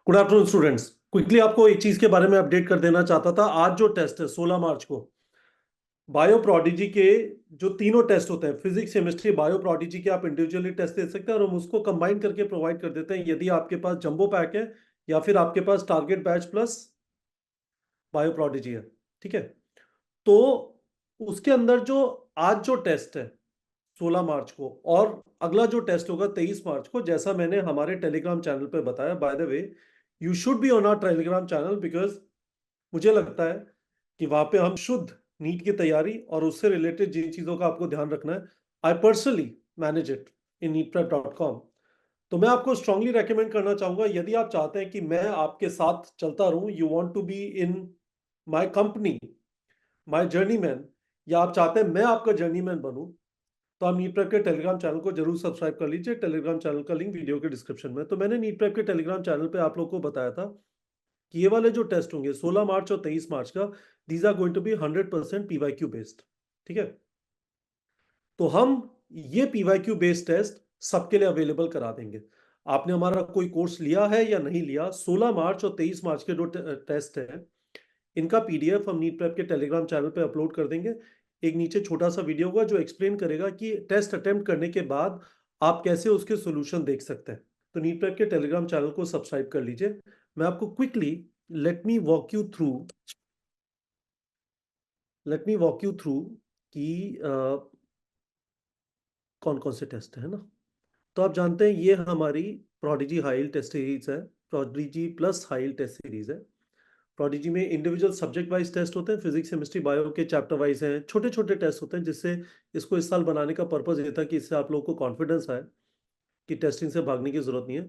Good afternoon students. Quickly आपको एक चीज के बारे में अपडेट कर देना चाहता था। आज जो टेस्ट है 16 मार्च को, बायो प्रोडिजी के जो तीनों टेस्ट होते हैं, फिजिक्स, केमिस्ट्री, बायो प्रोडिजी के, आप इंडिविजुअली टेस्ट दे सकते हैं और हम उसको कंबाइन करके प्रोवाइड कर देते हैं यदि आपके पास जंबो पैक है या फिर आपके पास target batch plus bio prodigy है। ठीक है, तो उसके अंदर जो आज जो टेस्ट है 16 मार्च को और अगला जो टेस्ट होगा 23 मार्च को, जैसा मैंने हमारे टेलीग्राम चैनल पे बताया, by the way you should be on our Telegram channel, because मुझे लगता है कि वहां पे हम शुद्ध नीट की तैयारी और उससे रिलेटेड जिन चीजों का आपको ध्यान रखना है, I personally manage it in neetprep.com। तो मैं आपको स्ट्रांगली रेकमेंड करना चाहूंगा, यदि आप चाहते हैं कि मैं आपके साथ चलता रहूं, you want to be in my company, my journey man, या आप चाहते हैं मैं आपका जर्नी मैन बनूं, तो आप नीट प्रेप के टेलीग्राम चैनल को जरूर सब्सक्राइब कर लीजिए। टेलीग्राम चैनल का लिंक वीडियो के डिस्क्रिप्शन में। तो मैंने नीट प्रेप के टेलीग्राम चैनल पे आप लोग को बताया था कि ये वाले जो टेस्ट होंगे 16 मार्च और 23 मार्च का, these are going to be 100% PYQ based. ठीक है, तो हम ये पीवाईक्यू बेस्ड टेस्ट सबके लिए अवेलेबल करा देंगे। आपने हमारा कोई कोर्स लिया है या नहीं लिया, 16 मार्च और 23 मार्च के जो टेस्ट हैं, इनका पीडीएफ हम नीट प्रेप के टेलीग्राम चैनल पे अपलोड कर देंगे। एक नीचे छोटा सा वीडियो होगा जो एक्सप्लेन करेगा कि टेस्ट अटेम्प्ट करने के बाद आप कैसे उसके सॉल्यूशन देख सकते हैं। तो नीट प्रेप के टेलीग्राम चैनल को सब्सक्राइब कर लीजिए। मैं आपको quickly let me walk you through let me walk you through कि कौन कौन से टेस्ट है ना। तो आप जानते हैं ये हमारी प्रोडिजी हाई टेस्ट सीरीज है, prodigy plus high test series है। प्रोडिजी में इंडिविजुअल सब्जेक्ट वाइज टेस्ट होते हैं, फिजिक्स, केमिस्ट्री, बायो के चैप्टर वाइज हैं, छोटे छोटे टेस्ट होते हैं, जिससे इसको इस साल बनाने का पर्पज ये था कि इससे आप लोगों को कॉन्फिडेंस आए कि टेस्टिंग से भागने की जरूरत नहीं है।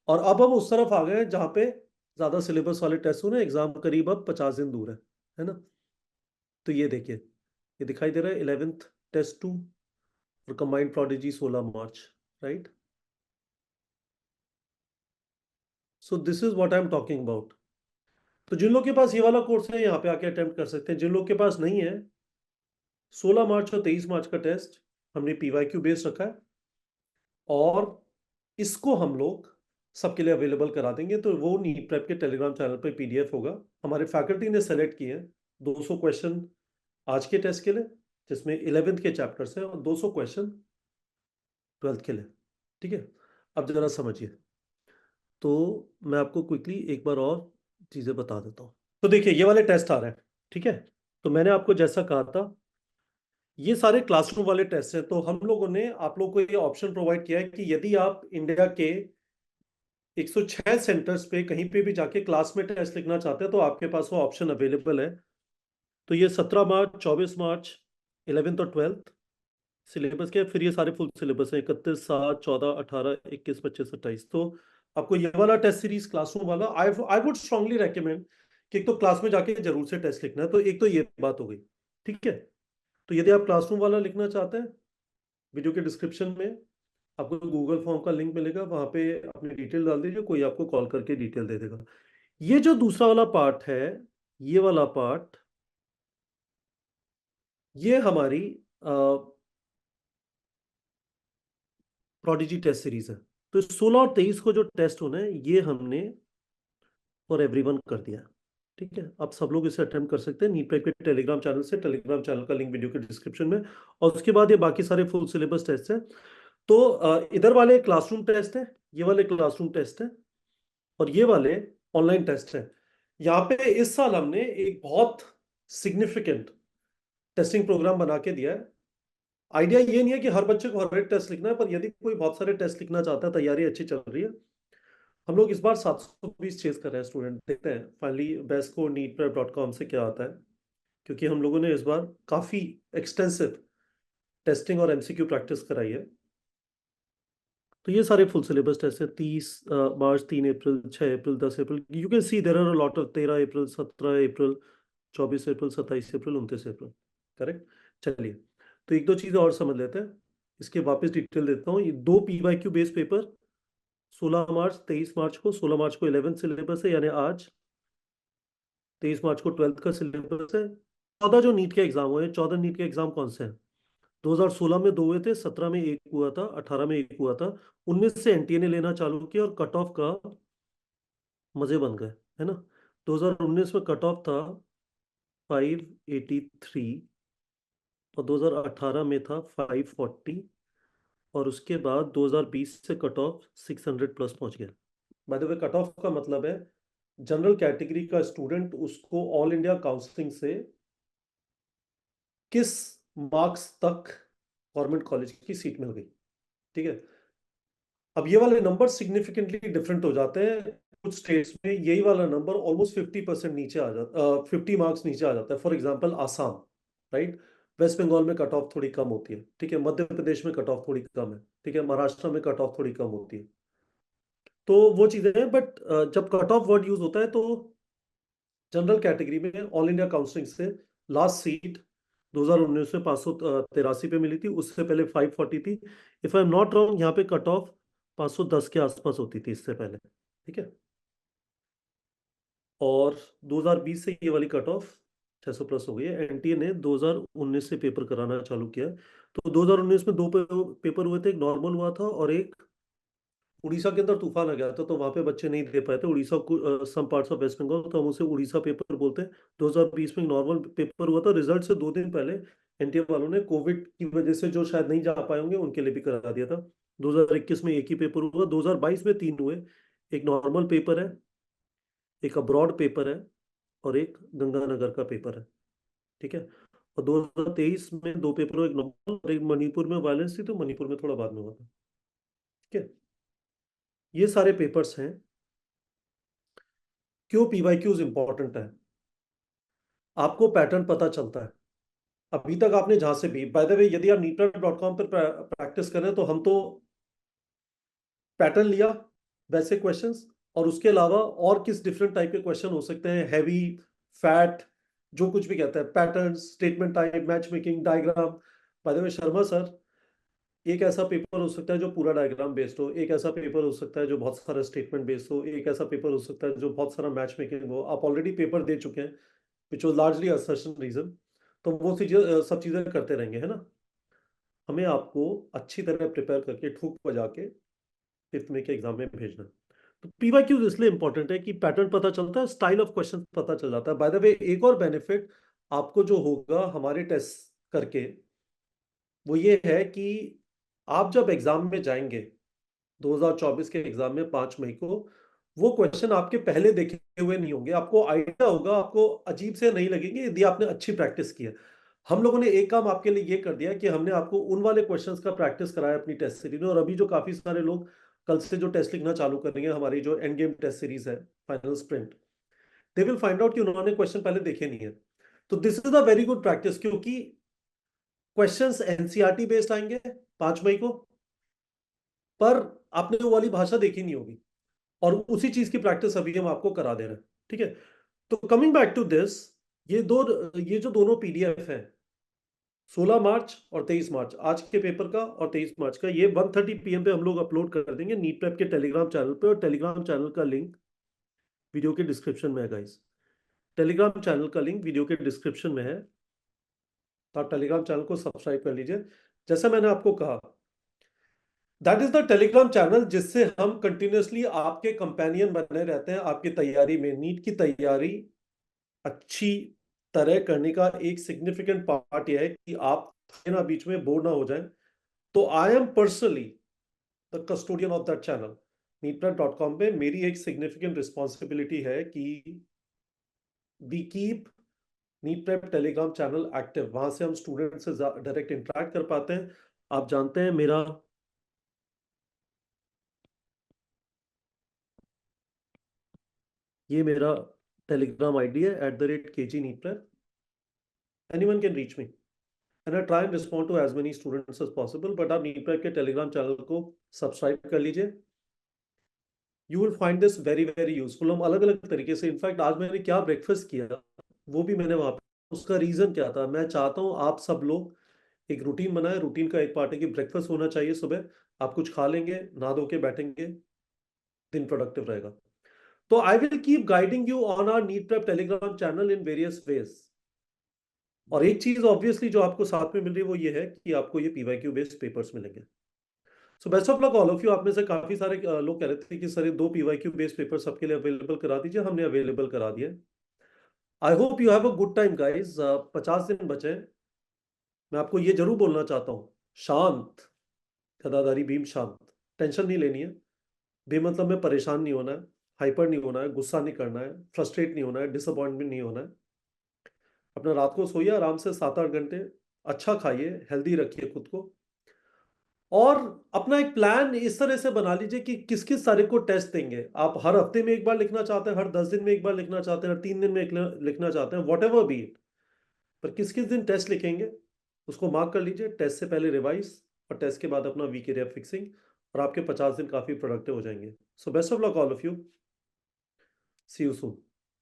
और अब हम उस तरफ आ गए हैं जहाँ पे ज्यादा सिलेबस वाले टेस्ट हो रहे हैं, एग्जाम करीब अब 50 दिन दूर है ना। तो ये देखिए, ये दिखाई दे रहा है 11th टेस्ट 2 और combined prodigy 16 March, right. So this is what I am talking about. तो जिन लोग के पास ये वाला कोर्स है यहाँ पे आके अटेम्प्ट कर सकते हैं। जिन लोग के पास नहीं है, 16 मार्च और 23 मार्च का टेस्ट हमने पीवाईक्यू बेस्ड रखा है और इसको हम लोग सबके लिए अवेलेबल करा देंगे। तो वो नीट प्रेप के टेलीग्राम चैनल पे पीडीएफ होगा। हमारे फैकल्टी ने सेलेक्ट किए हैं 200 क्वेश्चन आज के टेस्ट के लिए, जिसमें 11th के चैप्टर्स हैं, और 200 क्वेश्चन 12th के लिए। ठीक है, अब जरा समझिए। तो मैं आपको क्विकली एक बार और चीजें बता देता हूँ। तो देखिए, ये वाले टेस्ट आ रहे हैं। ठीक है, तो मैंने आपको जैसा कहा था, ये सारे क्लासरूम वाले टेस्ट हैं। तो हम लोगों ने आप लोगों को ये ऑप्शन प्रोवाइड किया है कि यदि आप इंडिया के 106 सेंटर्स पे कहीं पे भी जाके क्लास में टेस्ट लिखना चाहते हैं, तो आपके पास वो ऑप्शन अवेलेबल है। तो ये 17 मार्च, 24 मार्च, 11th और 12th सिलेबस के, फिर ये सारे फुल सिलेबस है 31, 7, 14, 18, 21, 25, 28। तो आपको ये वाला टेस्ट सीरीज क्लासरूम वाला, आई आई वुड स्ट्रांगली रेकमेंड कि एक तो क्लास में जाके जरूर से टेस्ट लिखना है। तो एक तो ये बात हो गई। ठीक है, तो यदि आप क्लासरूम वाला लिखना चाहते हैं, वीडियो के डिस्क्रिप्शन में आपको गूगल फॉर्म का लिंक मिलेगा, वहां पे अपनी डिटेल डाल दीजिए, कोई आपको कॉल करके डिटेल दे देगा। ये जो दूसरा वाला पार्ट है, ये वाला पार्ट, ये हमारी प्रोडिजी टेस्ट सीरीज है। तो 16 और 23 को जो टेस्ट होना है, ये हमने फॉर एवरीवन कर दिया है। ठीक है, आप सब लोग इसे अटेम्प्ट कर सकते हैं नीट प्रेप के टेलीग्राम चैनल से। टेलीग्राम चैनल का लिंक वीडियो के डिस्क्रिप्शन में। और उसके बाद ये बाकी सारे फुल सिलेबस टेस्ट है। तो इधर वाले क्लासरूम टेस्ट है, ये वाले क्लासरूम टेस्ट है, और ये वाले ऑनलाइन टेस्ट है। यहाँ पे इस साल हमने एक बहुत सिग्निफिकेंट टेस्टिंग प्रोग्राम बना के दिया है। आइडिया ये नहीं है कि हर बच्चे को हर एक टेस्ट लिखना है, पर यदि कोई बहुत सारे टेस्ट लिखना चाहता है, तैयारी अच्छी चल रही है। हम लोग इस बार 720 चेज कर रहे हैं स्टूडेंट। देखते हैं फाइनली बेस्ट को neetprep.com से क्या आता है, क्योंकि हम लोगों ने इस बार काफी एक्सटेंसिव टेस्टिंग और एमसीक्यू प्रैक्टिस कराई है। तो ये सारे फुल सिलेबस टेस्ट है। 30 March, 3 April, 6 April, 10 April. You can see there are a lot of 13 April, 17 April, 24 April, 27 April, 29 April. Correct. चलिए, तो एक दो चीजें और समझ लेते हैं, इसके वापस डिटेल देता हूँ। ये दो पीवाईक्यू बेस्ड पेपर 16 मार्च, 23 मार्च को। 16 मार्च को 11th सिलेबस है यानी आज, 23 मार्च को 12th का सिलेबस है। 14 जो नीट के एग्जाम हुए हैं, 14 नीट के एग्जाम कौन से हैं? 2016 में दो हुए थे, 17 में एक हुआ था, 18 में एक हुआ था। 19 से एनटीए ने लेना चालू किया और कट ऑफ का मजे बन गए, है ना। 2019 में कट ऑफ था 583 और 2018 में था 540 और उसके बाद 2020 से कट ऑफ 600 प्लस पहुंच गया। Bye the way, cut off का मतलब है जनरल कैटेगरी का स्टूडेंट, उसको ऑल इंडिया काउंसलिंग से किस मार्क्स तक गवर्नमेंट कॉलेज की सीट मिल गई। ठीक है। अब ये वाले नंबर सिग्निफिकेंटली डिफरेंट हो जाते हैं। कुछ स्टेट्स में यही वाला नंबर ऑलमोस्ट 50% नीचे आ जाता, 50 मार्क्स नीचे आ जाता है। For example Assam, right. West Bengal में कट ऑफ थोड़ी कम होती है, ठीक है। मध्य प्रदेश में कट ऑफ थोड़ी कम है, ठीक है। महाराष्ट्र में कट ऑफ थोड़ी कम होती है। तो वो चीजें हैं, बट जब कट ऑफ वर्ड यूज होता है तो जनरल कैटेगरी में ऑल इंडिया काउंसलिंग से लास्ट सीट 2019 में 583 पे मिली थी, उससे पहले 540 थी। If I am not wrong, यहाँ पे कट ऑफ 510 के आसपास होती थी इससे पहले, ठीक है। और 2020 से ये वाली कट ऑफ 600 प्लस हो गई है। एनटीए ने 2019 से पेपर कराना चालू किया है। तो 2019 में दो पेपर हुए थे, एक नॉर्मल हुआ था और एक उड़ीसा के अंदर तूफान आ गया था, तो वहां पे बच्चे नहीं दे पाए थे। उड़ीसा को some parts of West Bengal, तो हम उसे उड़ीसा पेपर बोलते हैं। 2020 में नॉर्मल पेपर हुआ था, रिजल्ट से 2 दिन पहले एनटीए वालों ने कोविड की वजह से जो शायद नहीं जा पाए होंगे उनके लिए भी करा दिया था। 2021 में एक ही पेपर हुआ, 2022 में 3 हुए। एक नॉर्मल पेपर है, एक अब्रॉड पेपर है और एक गंगानगर का पेपर है, ठीक है। और 2023 में 2 पेपर हुए, एक नॉर्मल और एक मणिपुर में वायलेंस थी, तो मणिपुर में थोड़ा बाद में हुआ था, ठीक है। ये सारे पेपर्स हैं। क्यों पीवाईक्यूज इंपॉर्टेंट है? आपको पैटर्न पता चलता है। अभी तक आपने जहां से भी, बाय द वे, यदि आप neetprep.com पर प्रैक्टिस करें तो हम तो पैटर्न लिया, वैसे क्वेश्चंस, और उसके अलावा और किस डिफरेंट टाइप के क्वेश्चन हो सकते हैं, हैवी, फैट, जो कुछ भी कहते हैं, pattern, statement type, match making, diagram. Bye the way Sharma sir, एक ऐसा पेपर हो सकता है जो पूरा डायग्राम बेस्ड हो, एक ऐसा पेपर हो सकता है जो बहुत सारा स्टेटमेंट बेस्ड हो, एक ऐसा पेपर हो सकता है जो बहुत सारा मैच मेकिंग हो। आप ऑलरेडी पेपर दे चुके हैं which was largely assertion reason. तो वो सब चीजें करते रहेंगे, है ना। हमें आपको अच्छी तरह प्रिपेयर करके ठूक बजा के 5th में के एग्जाम में भेजना है। तो पीवाईक्यूज इसलिए इंपॉर्टेंट है कि पैटर्न पता चलता है, स्टाइल ऑफ क्वेश्चन पता चल जाता है। बाय द वे, एक और बेनिफिट आपको जो होगा हमारे टेस्ट करके, वो ये है कि आप जब एग्जाम में जाएंगे 2024 के एग्जाम में 5 मई को, वो क्वेश्चन आपके पहले देखे हुए नहीं होंगे, आपको आइडिया होगा, आपको अजीब से नहीं लगेंगे यदि आपने अच्छी प्रैक्टिस की है। हम लोगों ने एक काम आपके लिए ये कर दिया कि हमने आपको उन वाले क्वेश्चंस का प्रैक्टिस कराया अपनी टेस्ट सीरीज में। और अभी जो काफी सारे लोग कल से जो टेस्ट लिखना चालू करेंगे, हमारी जो एंड गेम टेस्ट सीरीज है, final sprint, they will find out कि उन्होंने क्वेश्चन पहले देखे नहीं है। तो this is a very good practice, क्योंकि क्वेश्चंस एनसीईआरटी बेस्ड आएंगे 5 मई को, पर आपने वो वाली भाषा देखी नहीं होगी, और उसी चीज की प्रैक्टिस अभी हम आपको करा दे रहे हैं, ठीक है। तो कमिंग बैक टू दिस, ये दो ये जो दोनों पीडीएफ है, 16 मार्च और 23 मार्च, आज के पेपर का और 23 मार्च का, ये 1:30 PM पे हम लोग अपलोड कर देंगे नीट प्रेप के टेलीग्राम चैनल पे। और टेलीग्राम चैनल का लिंक वीडियो के डिस्क्रिप्शन में है गाइस। टेलीग्राम चैनल का लिंक वीडियो के डिस्क्रिप्शन में है, तो आप टेलीग्राम चैनल को सब्सक्राइब कर लीजिए। जैसा मैंने आपको कहा, that is the Telegram channel जिससे हम कंटिन्यूअसली आपके कंपेनियन बने रहते हैं। आपकी तैयारी में, नीट की तैयारी अच्छी तरह करने का एक सिग्निफिकेंट पार्ट यह है कि आप ना बीच में बोर ना हो जाएं। तो I am personally the custodian of that channel. NEETprep पे मेरी एक सिग्निफिकेंट रिस्पॉन्सिबिलिटी है कि we keep NEET prep Telegram channel active. वहां से हम स्टूडेंट से डायरेक्ट इंटरेक्ट कर पाते हैं। आप जानते हैं मेरा ये मेरा टेलीग्राम आईडी है @kg NEET prep. Anyone can reach me and I try and respond to as many students as possible. But आप नीट प्रेप के टेलीग्राम चैनल को सब्सक्राइब कर लीजिए। You will find this very very useful. हम अलग अलग तरीके से, इनफैक्ट आज मैंने क्या ब्रेकफास्ट किया वो भी मैंने वहां पे, उसका रीजन क्या था, मैं चाहता हूं आप सब लोग एक रूटीन बनाए। रूटीन का एक पार्ट है कि ब्रेकफास्ट होना चाहिए सुबह। आप कुछ खा लेंगे, नहा धो के बैठेंगे, दिन प्रोडक्टिव रहेगा। तो I will keep guiding you on our NEET prep Telegram channel in various ways. और एक चीज ऑब्वियसली जो आपको साथ में मिल रही है वो ये है कि आपको ये पीवाईक्यू बेस्ड पेपर्स मिलेंगे। सो best of luck all of you. आप में से काफी सारे लोग कह रहे थे कि सर ये 2 पीवाईक्यू बेस्ड पेपर सबके लिए अवेलेबल करा दीजिए, हमने अवेलेबल करा दिया। I hope you have a good time guys. 50 दिन बचे हैं। मैं आपको ये जरूर बोलना चाहता हूँ, शांत, गदाधारी भीम शांत। टेंशन नहीं लेनी है, बेमतलब में परेशान नहीं होना है, हाइपर नहीं होना है, गुस्सा नहीं करना है, फ्रस्ट्रेट नहीं होना है, डिसअपॉइंटमेंट नहीं होना है। अपना रात को सोइए आराम से 7-8 घंटे, अच्छा खाइए, हेल्दी रखिए खुद को, और अपना एक प्लान इस तरह से बना लीजिए कि किस किस तारीख को टेस्ट देंगे। आप हर हफ्ते में एक बार लिखना चाहते हैं, हर 10 दिन में एक बार लिखना चाहते हैं, हर 3 दिन में लिखना चाहते हैं, वॉट एवर बी इट, पर किस किस दिन टेस्ट लिखेंगे उसको मार्क कर लीजिए। टेस्ट से पहले रिवाइज, और टेस्ट के बाद अपना वीक एरिया फिक्सिंग, और आपके 50 दिन काफी प्रोडक्टिव हो जाएंगे। So best of luck all of you, see you soon.